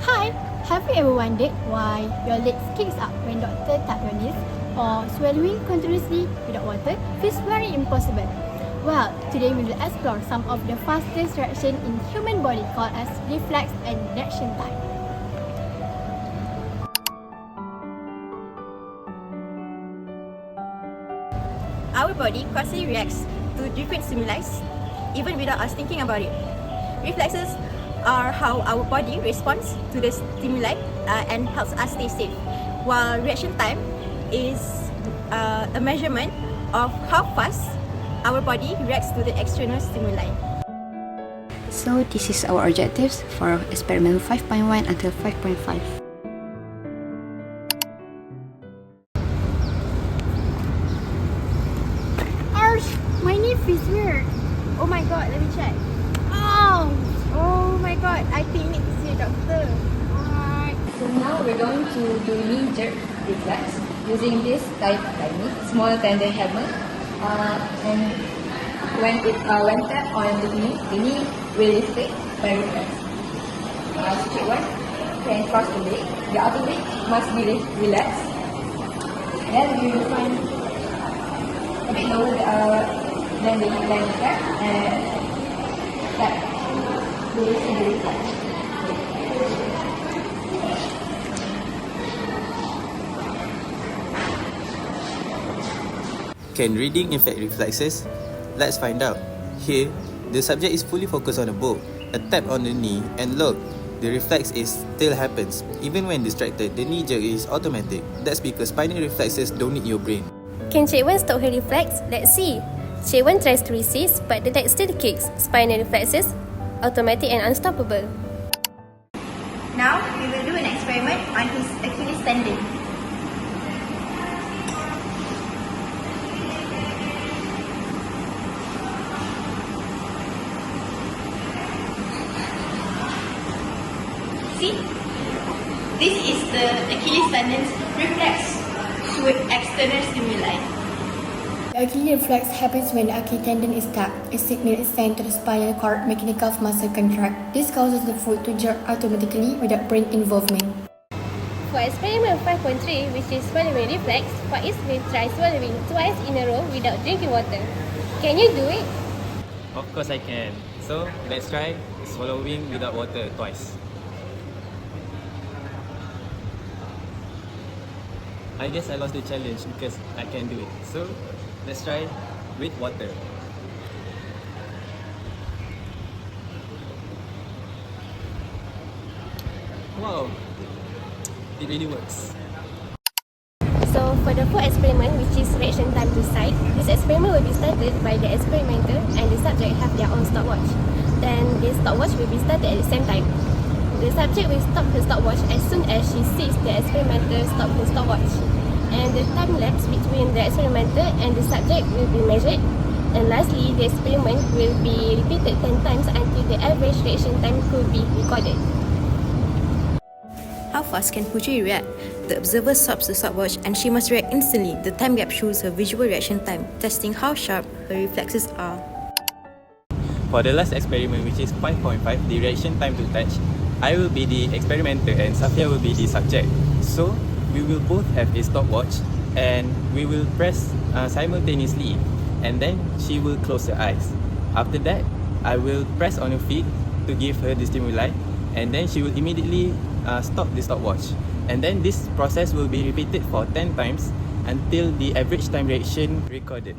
Hi, have you ever wondered why your legs kicks up when doctor tap your knees, or swallowing continuously without water feels very impossible? Well, today we will explore some of the fastest reaction in human body called as reflex and reaction time. Our body constantly reacts to different stimuli even without us thinking about it. Reflexes are how our body responds to the stimuli and helps us stay safe, while reaction time is a measurement of how fast our body reacts to the external stimuli. So this is our objectives for experiment 5.1 until 5.5. Arsh, my knee feels weird. Oh my god, let me check. Oh, Oh my god, I think need to see a doctor. alright. So now we're going to do knee jerk reflex using this type technique, small tendon hammer. And when tapped on the knee will lift it by reflex. Straight one can cross the leg. The other leg must be relaxed. Then we will find a bit lower than the tap and tap. We will see the reflex. Can reading affect reflexes? Let's find out. Here, the subject is fully focused on the book. A tap on the knee and look, the reflex still happens. Even when distracted, the knee jerk is automatic. That's because spinal reflexes don't need your brain. Can Cik Wan stop her reflex? Let's see. Cik Wan tries to resist, but the leg still kicks. Spinal reflexes, automatic and unstoppable. Now we will do an experiment on his Achilles tendon. See? This is the Achilles tendon's reflex to external stimuli. The Achilles reflex happens when the Achilles tendon is tapped. A signal is sent to the spinal cord, making the calf muscle contract. This causes the foot to jerk automatically without brain involvement. For experiment 5.3, which is swallowing reflex, Faiz will try swallowing twice in a row without drinking water. Can you do it? Of course I can. So let's try swallowing without water twice. I guess I lost the challenge because I can do it. So let's try with water. Wow, it really works. So for the fourth experiment, which is reaction time to sight, this experiment will be started by the experimenter and the subject have their own stopwatch. Then this stopwatch will be started at the same time. The subject will stop her stopwatch as soon as she sees the experimenter stop her stopwatch. And the time lapse between the experimenter and the subject will be measured. And lastly, the experiment will be repeated 10 times until the average reaction time could be recorded. How fast can Putri react? The observer stops the stopwatch and she must react instantly. The time gap shows her visual reaction time, testing how sharp her reflexes are. For the last experiment, which is 5.5, the reaction time to touch, I will be the experimenter and Safia will be the subject. So we will both have a stopwatch and we will press simultaneously, and then she will close her eyes. After that, I will press on her feet to give her the stimuli, and then she will immediately stop the stopwatch. And then this process will be repeated for 10 times until the average time reaction recorded.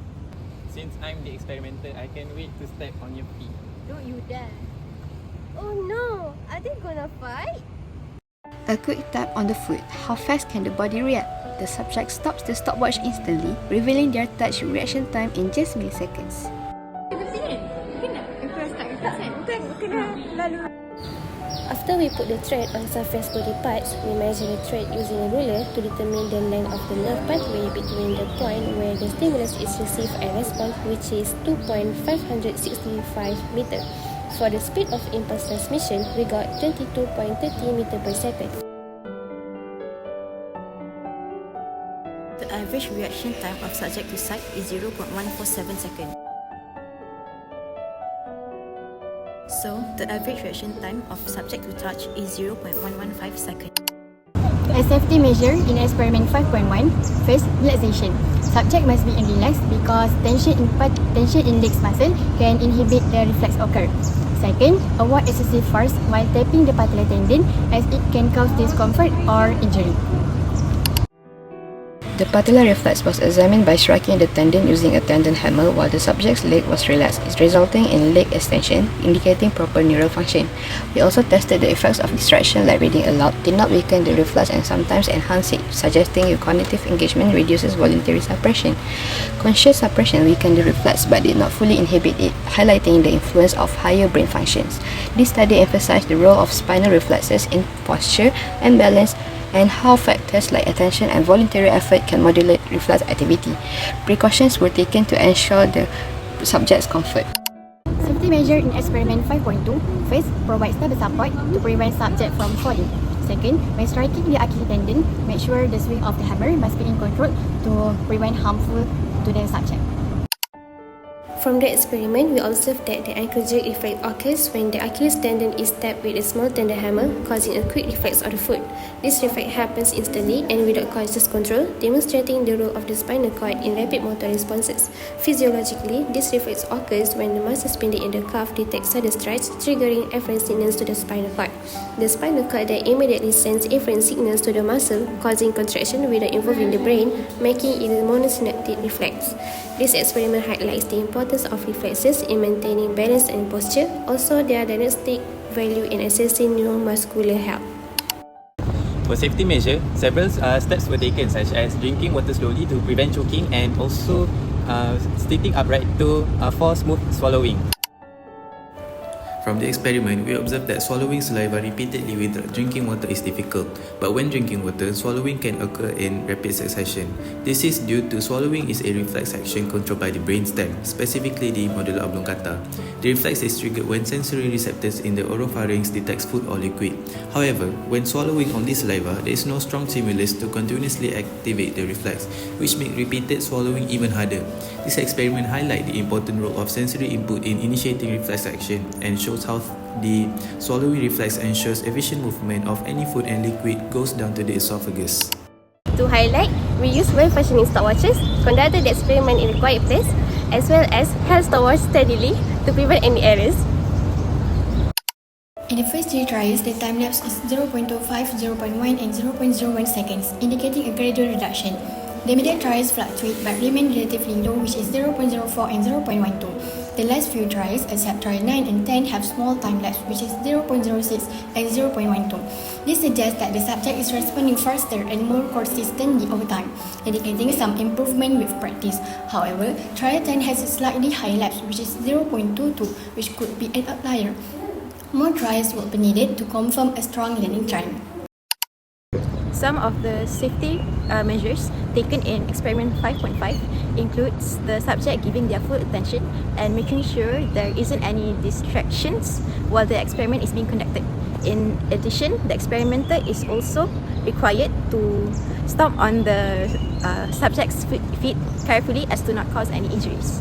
Since I'm the experimenter, I can wait to step on your feet. Don't you dare. Oh no, are they gonna fight? A quick tap on the foot. How fast can the body react? The subject stops the stopwatch instantly, revealing their touch reaction time in just milliseconds. After we put the thread on Safia's body parts, we measure the thread using a ruler to determine the length of the nerve pathway between the point where the stimulus is received and response, which is 2.565 meter. For the speed of impulse transmission, we got 22.30 meter per second. The average reaction time of subject to sight is 0.147 seconds. So, the average reaction time of subject to touch is 0.115 seconds. A safety measure in experiment 5.1, first, relaxation. Subject must be relaxed because tension in legs muscle can inhibit the reflex occur. Second, avoid excessive force while tapping the patellar tendon as it can cause discomfort or injury. The patellar reflex was examined by striking the tendon using a tendon hammer while the subject's leg was relaxed, resulting in leg extension, indicating proper neural function. We also tested the effects of distraction like reading aloud did not weaken the reflex and sometimes enhance it, suggesting your cognitive engagement reduces voluntary suppression. Conscious suppression weakened the reflex but did not fully inhibit it, highlighting the influence of higher brain functions. This study emphasized the role of spinal reflexes in posture and balance and how factors like attention and voluntary effort can modulate reflex activity. Precautions were taken to ensure the subject's comfort. Safety measure in experiment 5.2, first, provide stable support to prevent subject from falling. Second, when striking the Achilles tendon, make sure the swing of the hammer must be in control to prevent harmful to the subject. From the experiment, we observed that the ankle jerk effect occurs when the Achilles tendon is tapped with a small tendon hammer, causing a quick reflex of the foot. This reflex happens instantly and without conscious control, demonstrating the role of the spinal cord in rapid motor responses. Physiologically, this reflex occurs when the muscle spindle in the calf detects sudden stretch, triggering afferent signals to the spinal cord. The spinal cord then immediately sends afferent signals to the muscle, causing contraction without involving the brain, making it a monosynaptic reflex. This experiment highlights the importance of reflexes in maintaining balance and posture, also their diagnostic value in assessing neuromuscular health. For safety measure, several steps were taken such as drinking water slowly to prevent choking and also sitting upright for smooth swallowing. From the experiment, we observed that swallowing saliva repeatedly without drinking water is difficult, but when drinking water, swallowing can occur in rapid succession. This is due to swallowing is a reflex action controlled by the brainstem, specifically the medulla oblongata. The reflex is triggered when sensory receptors in the oropharynx detects food or liquid. However, when swallowing only saliva, there is no strong stimulus to continuously activate the reflex, which makes repeated swallowing even harder. This experiment highlights the important role of sensory input in initiating reflex action and shows how the swallowing reflex ensures efficient movement of any food and liquid goes down to the esophagus. To highlight, we used well-functioning stopwatches, conducted the experiment in a quiet place, as well as held stopwatch steadily to prevent any errors. In the first three trials, the time lapse is 0.25, 0.1 and 0.01 seconds, indicating a gradual reduction. The immediate trials fluctuate but remain relatively low, which is 0.04 and 0.12. The last few trials, except trial 9 and 10, have small time lapse, which is 0.06 and 0.12. This suggests that the subject is responding faster and more consistently over time, indicating some improvement with practice. However, trial 10 has a slightly high lapse, which is 0.22, which could be an outlier. More trials will be needed to confirm a strong learning trend. Some of the safety measures taken in experiment 5.5 includes the subject giving their full attention and making sure there isn't any distractions while the experiment is being conducted. In addition, the experimenter is also required to stomp on the subject's feet carefully as to not cause any injuries.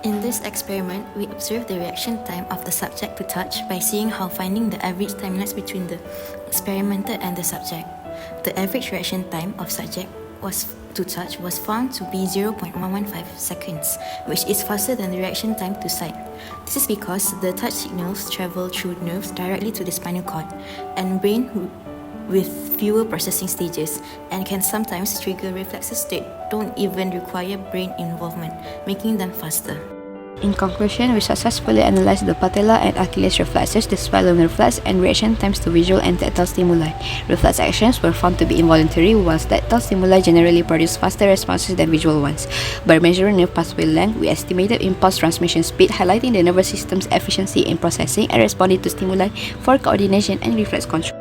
In this experiment, we observed the reaction time of the subject to touch by seeing how finding the average time lapse between the experimenter and the subject. The average reaction time of subject to touch was found to be 0.115 seconds, which is faster than the reaction time to sight. This is because the touch signals travel through nerves directly to the spinal cord and brain with fewer processing stages and can sometimes trigger reflexes that don't even require brain involvement, making them faster. In conclusion, we successfully analyzed the patella and Achilles reflexes, the swallowing reflex, and reaction times to visual and tactile stimuli. Reflex actions were found to be involuntary, whilst tactile stimuli generally produce faster responses than visual ones. By measuring nerve pathway length, we estimated impulse transmission speed, highlighting the nervous system's efficiency in processing and responding to stimuli for coordination and reflex control.